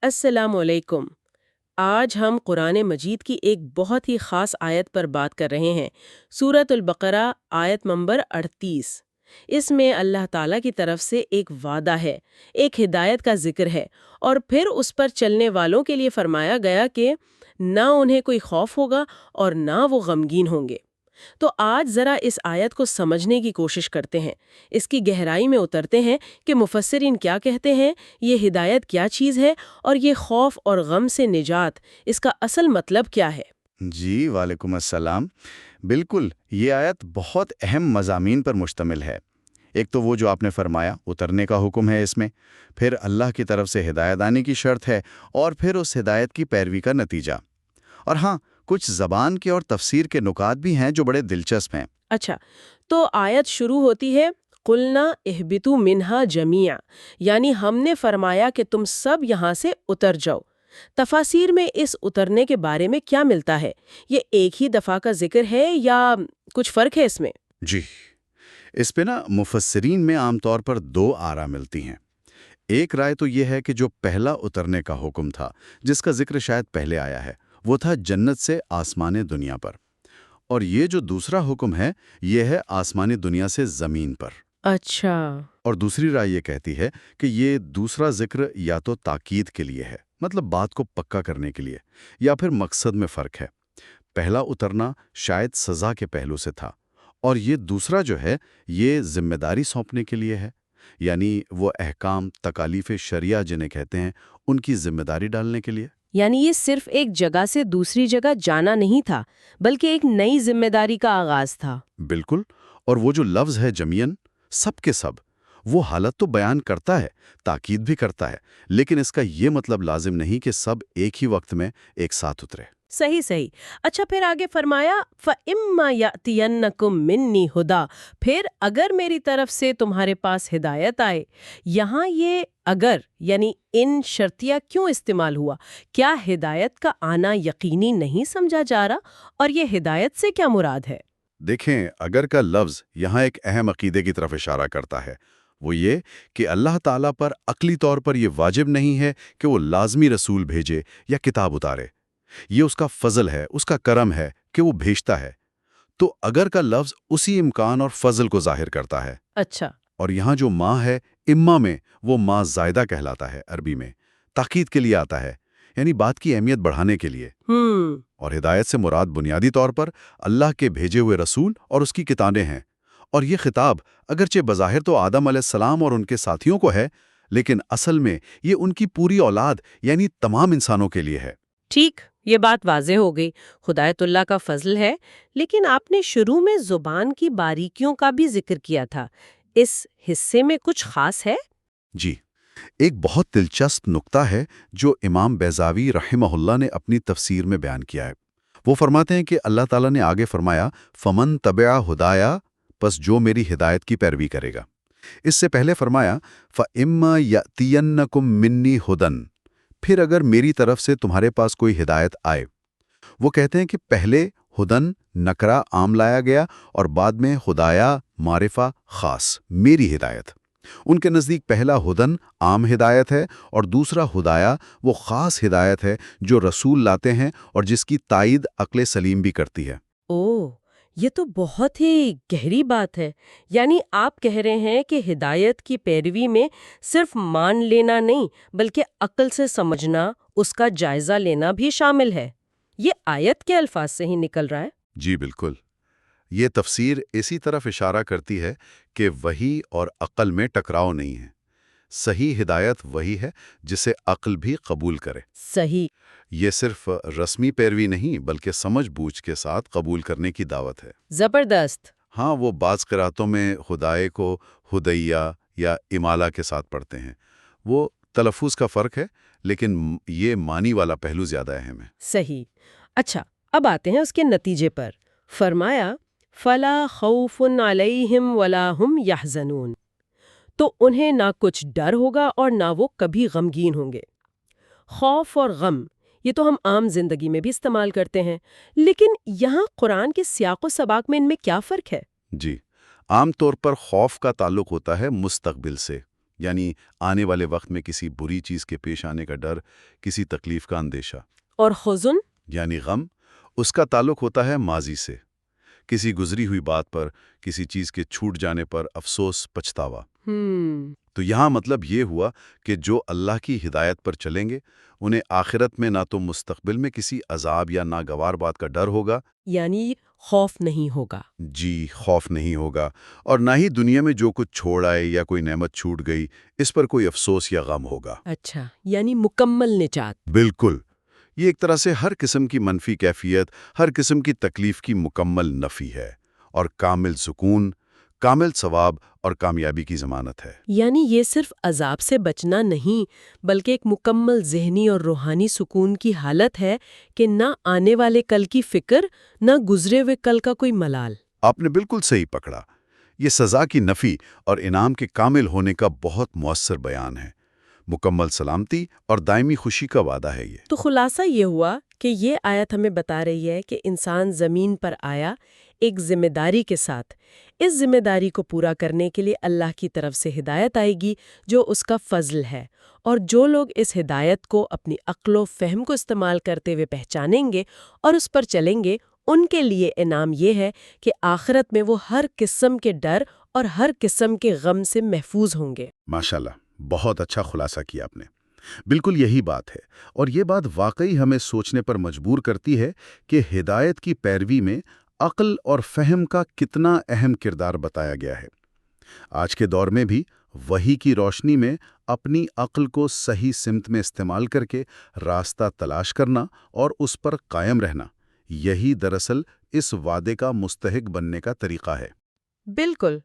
السلام علیکم۔ آج ہم قرآن مجید کی ایک بہت ہی خاص آیت پر بات کر رہے ہیں۔ سورۃ البقرہ آیت نمبر 38۔ اس میں اللہ تعالیٰ کی طرف سے ایک وعدہ ہے، ایک ہدایت کا ذکر ہے، اور پھر اس پر چلنے والوں کے لیے فرمایا گیا کہ نہ انہیں کوئی خوف ہوگا اور نہ وہ غمگین ہوں گے۔ تو آج ذرا اس آیت کو سمجھنے کی کوشش کرتے ہیں، اس کی گہرائی میں اترتے ہیں کہ مفسرین کیا کہتے ہیں، یہ ہدایت کیا چیز ہے، اور یہ خوف اور غم سے نجات، اس کا اصل مطلب کیا ہے۔ جی وعلیکم السلام۔ بالکل، یہ آیت بہت اہم مضامین پر مشتمل ہے۔ ایک تو وہ جو آپ نے فرمایا، اترنے کا حکم ہے اس میں، پھر اللہ کی طرف سے ہدایت آنے کی شرط ہے، اور پھر اس ہدایت کی پیروی کا نتیجہ۔ اور ہاں، کچھ زبان کے اور تفسیر کے نکات بھی ہیں جو بڑے دلچسپ ہیں۔ اچھا، تو آیت شروع ہوتی ہے قُلْنَا اهْبِطُوا مِنْهَا جَمِيعًا، یعنی ہم نے فرمایا کہ تم سب یہاں سے اتر جاؤ۔ تفاسیر میں اس اترنے کے بارے میں کیا ملتا ہے؟ یہ ایک ہی دفعہ کا ذکر ہے یا کچھ فرق ہے اس میں؟ جی، اس پہ مفسرین میں عام طور پر دو آرا ملتی ہیں۔ ایک رائے تو یہ ہے کہ جو پہلا اترنے کا حکم تھا، جس کا ذکر شاید پہلے آیا ہے، وہ تھا جنت سے آسمان دنیا پر، اور یہ جو دوسرا حکم ہے، یہ ہے آسمان دنیا سے زمین پر۔ اچھا۔ اور دوسری رائے یہ کہتی ہے کہ یہ دوسرا ذکر یا تو تاکید کے لیے ہے، مطلب بات کو پکا کرنے کے لیے، یا پھر مقصد میں فرق ہے۔ پہلا اترنا شاید سزا کے پہلو سے تھا، اور یہ دوسرا جو ہے، یہ ذمہ داری سونپنے کے لیے ہے، یعنی وہ احکام، تکالیف شرعیہ جنہیں کہتے ہیں، ان کی ذمہ داری ڈالنے کے لیے۔ یعنی یہ صرف ایک جگہ سے دوسری جگہ جانا نہیں تھا، بلکہ ایک نئی ذمہ داری کا آغاز تھا۔ بالکل، اور وہ جو لفظ ہے جمیعن، سب کے سب، وہ حالت تو بیان کرتا ہے، تاکید بھی کرتا ہے، لیکن اس کا یہ مطلب لازم نہیں کہ سب ایک ہی وقت میں ایک ساتھ اترے۔ صحیح صحیح۔ اچھا، پھر آگے فرمایا فَإِمَّا يَأْتِيَنَّكُم مِّنِّي ہُدًى، پھر اگر میری طرف سے تمہارے پاس ہدایت آئے۔ یہاں یہ اگر یعنی ان شرطیہ کیوں استعمال ہوا؟ کیا ہدایت کا آنا یقینی نہیں سمجھا جا رہا؟ اور یہ ہدایت سے کیا مراد ہے؟ دیکھیں، اگر کا لفظ یہاں ایک اہم عقیدے کی طرف اشارہ کرتا ہے، وہ یہ کہ اللہ تعالیٰ پر عقلی طور پر یہ واجب نہیں ہے کہ وہ لازمی رسول بھیجے یا کتاب اتارے۔ یہ اس کا فضل ہے، اس کا کرم ہے کہ وہ بھیجتا ہے۔ تو اگر کا لفظ اسی امکان اور فضل کو ظاہر کرتا ہے۔ اچھا۔ اور یہاں جو ماں ہے، اما میں، وہ ماں زائدہ کہلاتا ہے عربی میں، تاکید کے لیے آتا ہے، یعنی بات کی اہمیت بڑھانے کے لیے۔ اور ہدایت سے مراد بنیادی طور پر اللہ کے بھیجے ہوئے رسول اور اس کی کتابیں ہیں۔ اور یہ خطاب اگرچہ بظاہر تو آدم علیہ السلام اور ان کے ساتھیوں کو ہے، لیکن اصل میں یہ ان کی پوری اولاد یعنی تمام انسانوں کے لیے ہے۔ ٹھیک، یہ بات واضح ہو گئی، ہدایت اللہ کا فضل ہے، لیکن آپ نے شروع میں زبان کی باریکیوں کا بھی ذکر کیا تھا۔ اس حصے میں کچھ خاص ہے؟ جی، ایک بہت دلچسپ نقطہ ہے جو امام بیضاوی رحمہ اللہ نے اپنی تفسیر میں بیان کیا ہے۔ وہ فرماتے ہیں کہ اللہ تعالیٰ نے آگے فرمایا فمن تبع ہدایا، پس جو میری ہدایت کی پیروی کرے گا۔ اس سے پہلے فرمایا فَإِمَّا يَأْتِيَنَّكُم مِّنِّي ہُدًى، پھر اگر میری طرف سے تمہارے پاس کوئی ہدایت آئے۔ وہ کہتے ہیں کہ پہلے ہدن نکرہ عام لایا گیا اور بعد میں ہدایا معرفہ خاص، میری ہدایت۔ ان کے نزدیک پہلا ہدن عام ہدایت ہے اور دوسرا ہدایا وہ خاص ہدایت ہے جو رسول لاتے ہیں اور جس کی تائید عقل سلیم بھی کرتی ہے۔ اوہ، یہ تو بہت ہی گہری بات ہے۔ یعنی آپ کہہ رہے ہیں کہ ہدایت کی پیروی میں صرف مان لینا نہیں، بلکہ عقل سے سمجھنا، اس کا جائزہ لینا بھی شامل ہے۔ یہ آیت کے الفاظ سے ہی نکل رہا ہے؟ جی بالکل، یہ تفسیر اسی طرف اشارہ کرتی ہے کہ وحی اور عقل میں ٹکراؤ نہیں ہے۔ صحیح ہدایت وہی ہے جسے عقل بھی قبول کرے۔ صحیح۔ یہ صرف رسمی پیروی نہیں بلکہ سمجھ بوجھ کے ساتھ قبول کرنے کی دعوت ہے۔ زبردست۔ ہاں، وہ بعض قراتوں میں خدائے کو ہدیہ یا امالہ کے ساتھ پڑھتے ہیں۔ وہ تلفظ کا فرق ہے، لیکن یہ معنی والا پہلو زیادہ اہم ہے۔ صحیح۔ اچھا، اب آتے ہیں اس کے نتیجے پر۔ فرمایا فَلَا خَوْفٌ عَلَيْهِمْ وَلَا هُمْ يَحْزَنُونَ، تو انہیں نہ کچھ ڈر ہوگا اور نہ وہ کبھی غمگین ہوں گے۔ خوف اور غم، یہ تو ہم عام زندگی میں بھی استعمال کرتے ہیں، لیکن یہاں قرآن کے سیاق و سباق میں ان میں کیا فرق ہے؟ جی، عام طور پر خوف کا تعلق ہوتا ہے مستقبل سے، یعنی آنے والے وقت میں کسی بری چیز کے پیش آنے کا ڈر، کسی تکلیف کا اندیشہ۔ اور حزن؟ یعنی غم، اس کا تعلق ہوتا ہے ماضی سے، کسی گزری ہوئی بات پر، کسی چیز کے چھوٹ جانے پر افسوس، پچھتاوا۔ تو یہاں مطلب یہ ہوا کہ جو اللہ کی ہدایت پر چلیں گے انہیں آخرت میں نہ تو مستقبل میں کسی عذاب یا ناگوار بات کا ڈر ہوگا، یعنی خوف نہیں ہوگا۔ جی خوف نہیں ہوگا، اور نہ ہی دنیا میں جو کچھ چھوڑ آئے یا کوئی نعمت چھوٹ گئی اس پر کوئی افسوس یا غم ہوگا۔ اچھا، یعنی مکمل نجات۔ بالکل، یہ ایک طرح سے ہر قسم کی منفی کیفیت، ہر قسم کی تکلیف کی مکمل نفی ہے، اور کامل سکون، کامل ثواب اور کامیابی کی ضمانت ہے۔ یعنی یہ صرف عذاب سے بچنا نہیں بلکہ ایک مکمل ذہنی اور روحانی سکون کی حالت ہے کہ نہ آنے والے کل کی فکر، نہ گزرے ہوئے کل کا کوئی ملال۔ آپ نے بالکل صحیح پکڑا، یہ سزا کی نفی اور انعام کے کامل ہونے کا بہت مؤثر بیان ہے، مکمل سلامتی اور دائمی خوشی کا وعدہ ہے یہ۔ تو خلاصہ یہ ہوا کہ یہ آیت ہمیں بتا رہی ہے کہ انسان زمین پر آیا ایک ذمہ داری کے ساتھ۔ اس ذمہ داری کو پورا کرنے کے لیے اللہ کی طرف سے ہدایت آئے گی جو اس کا فضل ہے، اور جو لوگ اس ہدایت کو اپنی عقل و فہم کو استعمال کرتے ہوئے پہچانیں گے اور اس پر چلیں گے، ان کے لیے انعام یہ ہے کہ آخرت میں وہ ہر قسم کے ڈر اور ہر قسم کے غم سے محفوظ ہوں گے۔ ماشاءاللہ، بہت اچھا خلاصہ کیا آپ نے۔ بالکل یہی بات ہے، اور یہ بات واقعی ہمیں سوچنے پر مجبور کرتی ہے کہ ہدایت کی پیروی میں عقل اور فہم کا کتنا اہم کردار بتایا گیا ہے۔ آج کے دور میں بھی وحی کی روشنی میں اپنی عقل کو صحیح سمت میں استعمال کر کے راستہ تلاش کرنا اور اس پر قائم رہنا، یہی دراصل اس وعدے کا مستحق بننے کا طریقہ ہے۔ بالکل،